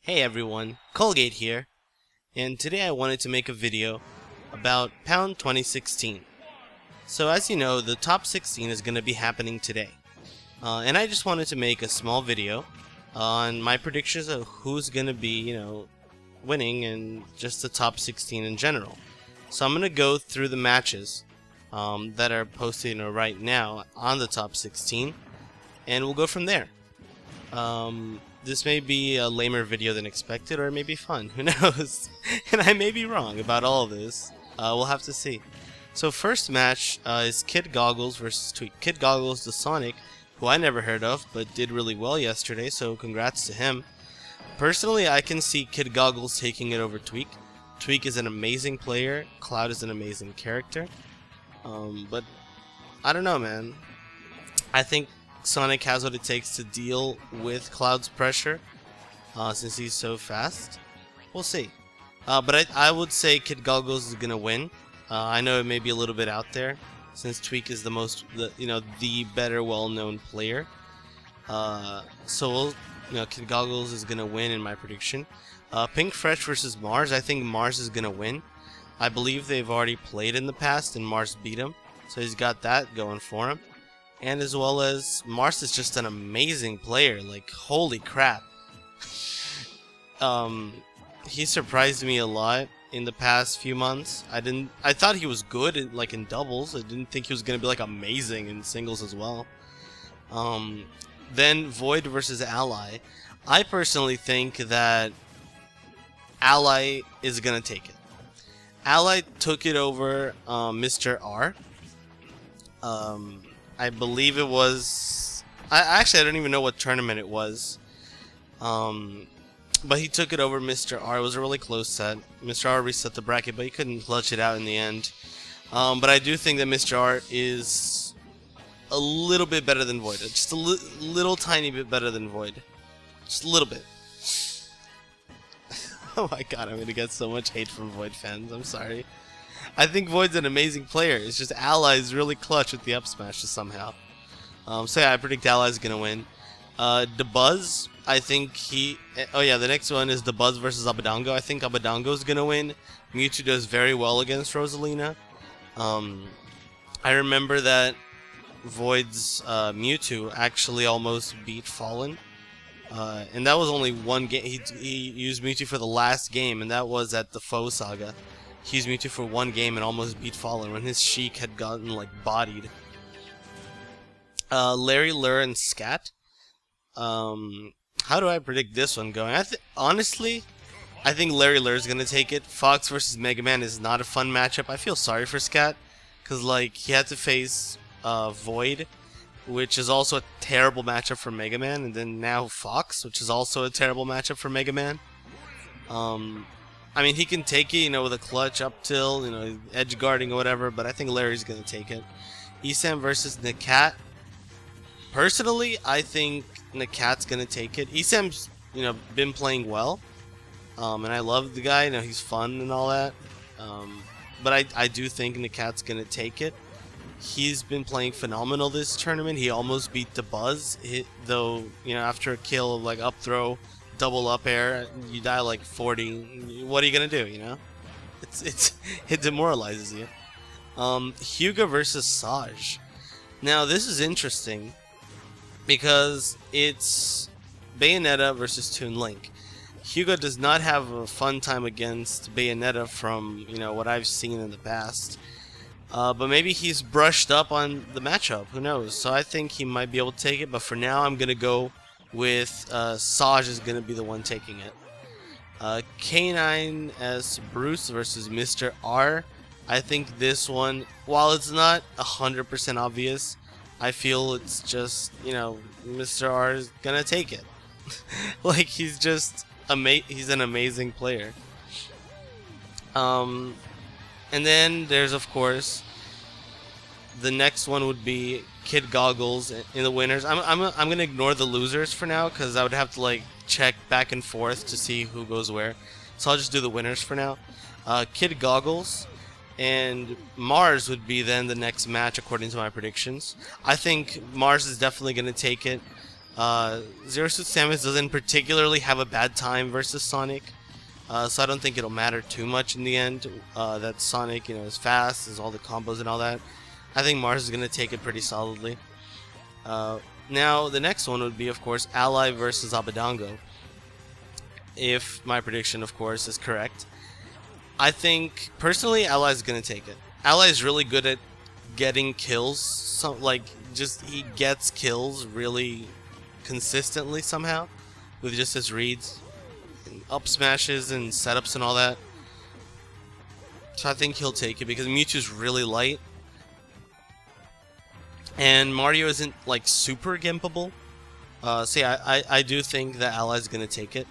Hey everyone, Colgate here, and today I wanted to make a video about Pound 2016. So as you know, the top 16 is going to be happening today. And I just wanted to make a small video on my predictions of who's going to be, winning in just the top 16 in general. So I'm going to go through the matches that are posted right now on the top 16, and we'll go from there. This may be a lamer video than expected, or it may be fun. Who knows? And I may be wrong about all of this. We'll have to see. So first match is Kid Goggles versus Tweak. Kid Goggles, the Sonic, who I never heard of, but did really well yesterday, so congrats to him. Personally, I can see Kid Goggles taking it over Tweak. Tweak is an amazing player. Cloud is an amazing character. But I don't know, man. I think Sonic has what it takes to deal with Cloud's pressure, since he's so fast. We'll see. But I would say Kid Goggles is gonna win. I know it may be a little bit out there, since Tweak is the better, well-known player. So Kid Goggles is gonna win in my prediction. Pink Fresh versus Mars. I think Mars is gonna win. I believe they've already played in the past, and Mars beat him, so he's got that going for him. And as well as Mars is just an amazing player, like holy crap. He surprised me a lot in the past few months. I thought he was good in doubles. I didn't think he was gonna be amazing in singles as well. Then Void versus Ally. I personally think that Ally is gonna take it. Ally took it over Mr. R. I believe it was... I don't even know what tournament it was. But he took it over Mr. R. It was a really close set. Mr. R reset the bracket, but he couldn't clutch it out in the end. But I do think that Mr. R is a little bit better than Void. Just a little tiny bit better than Void. Just a little bit. Oh my god, I'm going to get so much hate from Void fans. I'm sorry. I think Void's an amazing player. It's just Ally is really clutch with the up smashes somehow. So yeah, I predict Ally's gonna win. DeBuzz, I think he... Oh yeah, the next one is DeBuzz versus Abadango. I think Abadango's gonna win. Mewtwo does very well against Rosalina. I remember that Void's Mewtwo actually almost beat Fallen. And that was only one game. He used Mewtwo for the last game, and that was at the Foe Saga. He used Mewtwo for one game and almost beat Fallen when his Sheik had gotten bodied. Larry, Lure, and Scat. How do I predict this one going? Honestly, I think Larry Lure is gonna take it. Fox versus Mega Man is not a fun matchup. I feel sorry for Scat, cause he had to face Void, which is also a terrible matchup for Mega Man, and then now Fox, which is also a terrible matchup for Mega Man. I mean, he can take it, with a clutch up till, edge guarding or whatever, but I think Larry's going to take it. Esam versus Nakat. Personally, I think Nakat's going to take it. Esam's, been playing well, and I love the guy. He's fun and all that. But I do think Nakat's going to take it. He's been playing phenomenal this tournament. He almost beat DeBuzz, though, after a kill, up throw, double up air, you die 40. What are you gonna do? It demoralizes you. Hyuga versus Saj. Now this is interesting because it's Bayonetta versus Toon Link. Hyuga does not have a fun time against Bayonetta from what I've seen in the past. But maybe he's brushed up on the matchup. Who knows? So I think he might be able to take it. But for now, I'm gonna go with Saj is going to be the one taking it. K9S Bruce versus Mr. R. I think this one, while it's not 100% obvious, I feel it's just, Mr. R is going to take it. He's just, he's an amazing player. And then there's, of course, the next one would be Kid Goggles in the winners. I'm gonna ignore the losers for now because I would have to check back and forth to see who goes where. So I'll just do the winners for now. Kid Goggles and Mars would be then the next match according to my predictions. I think Mars is definitely gonna take it. Zero Suit Samus doesn't particularly have a bad time versus Sonic, so I don't think it'll matter too much in the end. That Sonic, is fast, is all the combos and all that. I think Mars is gonna take it pretty solidly. Now the next one would be, of course, Ally versus Abadango. If my prediction, of course, is correct. I think, personally, Ally is going to take it. Ally is really good at getting kills. He gets kills really consistently somehow with just his reads, and up smashes and setups and all that. So I think he'll take it because Mewtwo's really light. And Mario isn't, super gimpable. So yeah, I do think that Ally is going to take it.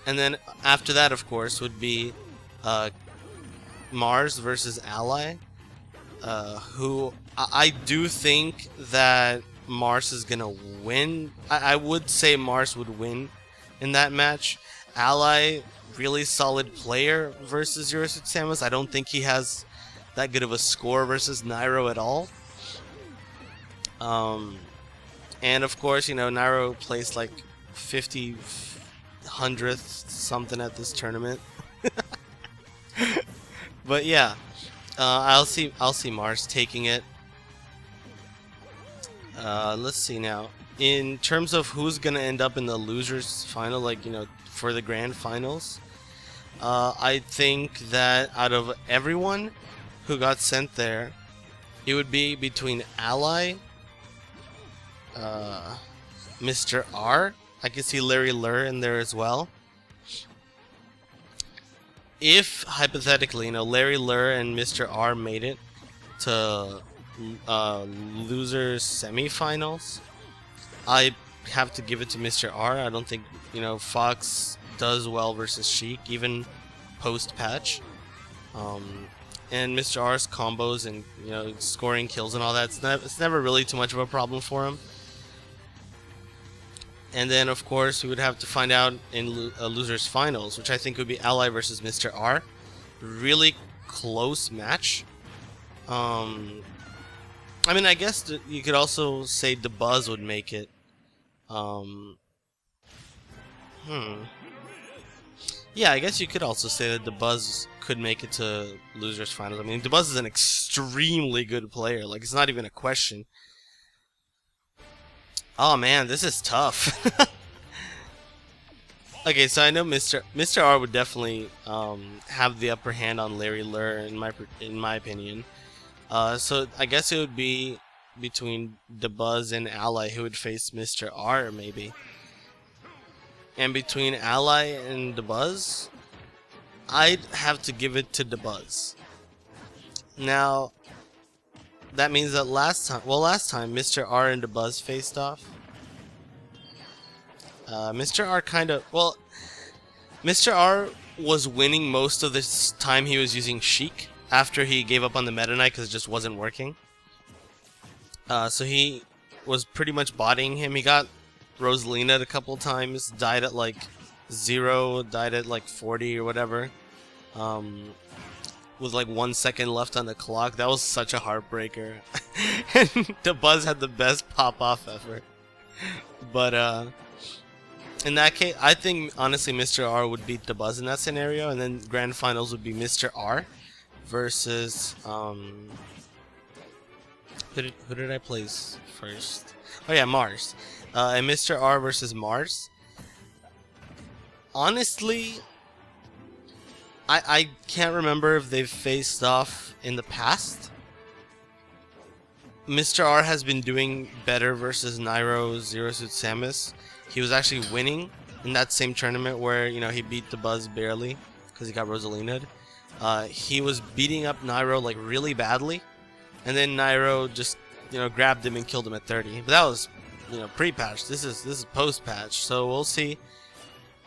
And then after that, of course, would be Mars versus Ally, who I do think that Mars is going to win. I would say Mars would win in that match. Ally, really solid player versus Zero Suit Samus. I don't think he has that good of a score versus Nairo at all. And of course, Nairo placed like 50 100th something at this tournament. But yeah, I'll see Mars taking it. Let's see now. In terms of who's gonna end up in the losers final, for the grand finals, I think that out of everyone who got sent there, it would be between Ally, Mr. R. I can see Larry Lurr in there as well. If, hypothetically, Larry Lurr and Mr. R made it to losers semifinals, I have to give it to Mr. R. I don't think, Fox does well versus Sheik, even post-patch. And Mr. R's combos and, scoring kills and all that, it's never really too much of a problem for him. And then, of course, we would have to find out in losers finals, which I think would be Ally versus Mr. R. Really close match. I mean, I guess you could also say DeBuzz would make it. Yeah, I guess you could also say that DeBuzz could make it to losers finals. I mean, DeBuzz is an extremely good player. It's not even a question. Oh man, this is tough. Okay, so I know Mr. R would definitely have the upper hand on Larry Lurr in my opinion. So I guess it would be between DeBuzz and Ally who would face Mr. R maybe. And between Ally and DeBuzz, I'd have to give it to DeBuzz. Now, that means that last time Mr. R and DeBuzz faced off. Mr. R was winning most of this time he was using Sheik after he gave up on the Meta Knight because it just wasn't working. So he was pretty much bodying him. He got Rosalina a couple times, died at 0, died at 40 or whatever. With 1 second left on the clock. That was such a heartbreaker. And DeBuzz had the best pop-off ever. But in that case, I think honestly Mr. R would beat DeBuzz in that scenario, and then grand finals would be Mr. R versus who did I place first? Oh yeah, Mars. And Mr. R versus Mars. Honestly, I can't remember if they've faced off in the past. Mr. R has been doing better versus Nairo Zero Suit Samus. He was actually winning in that same tournament where, he beat DeBuzz barely because he got Rosalina. He was beating up Nairo really badly, and then Nairo just grabbed him and killed him at 30. But that was pre-patch. This is post-patch, so we'll see.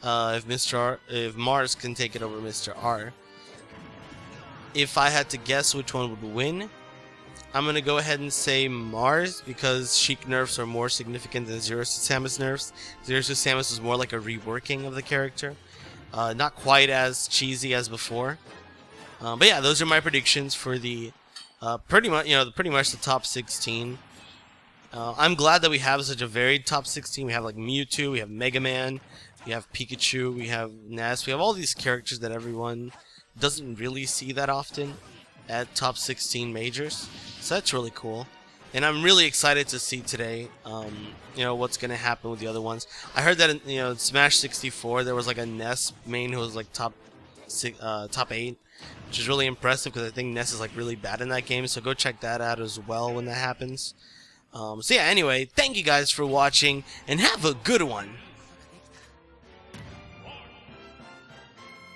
If Mars can take it over Mr. R. If I had to guess which one would win, I'm gonna go ahead and say Mars because Sheik nerfs are more significant than Zero Suit Samus nerfs. Zero Suit Samus was more like a reworking of the character, not quite as cheesy as before. But yeah, those are my predictions for the pretty much the top 16. I'm glad that we have such a varied top 16. We have like Mewtwo, we have Mega Man, we have Pikachu, we have Ness, we have all these characters that everyone doesn't really see that often at top 16 majors. So that's really cool. And I'm really excited to see today, what's going to happen with the other ones. I heard that in Smash 64 there was like a Ness main who was like top 8, which is really impressive because I think Ness is like really bad in that game. So go check that out as well when that happens. So yeah, anyway, thank you guys for watching and have a good one.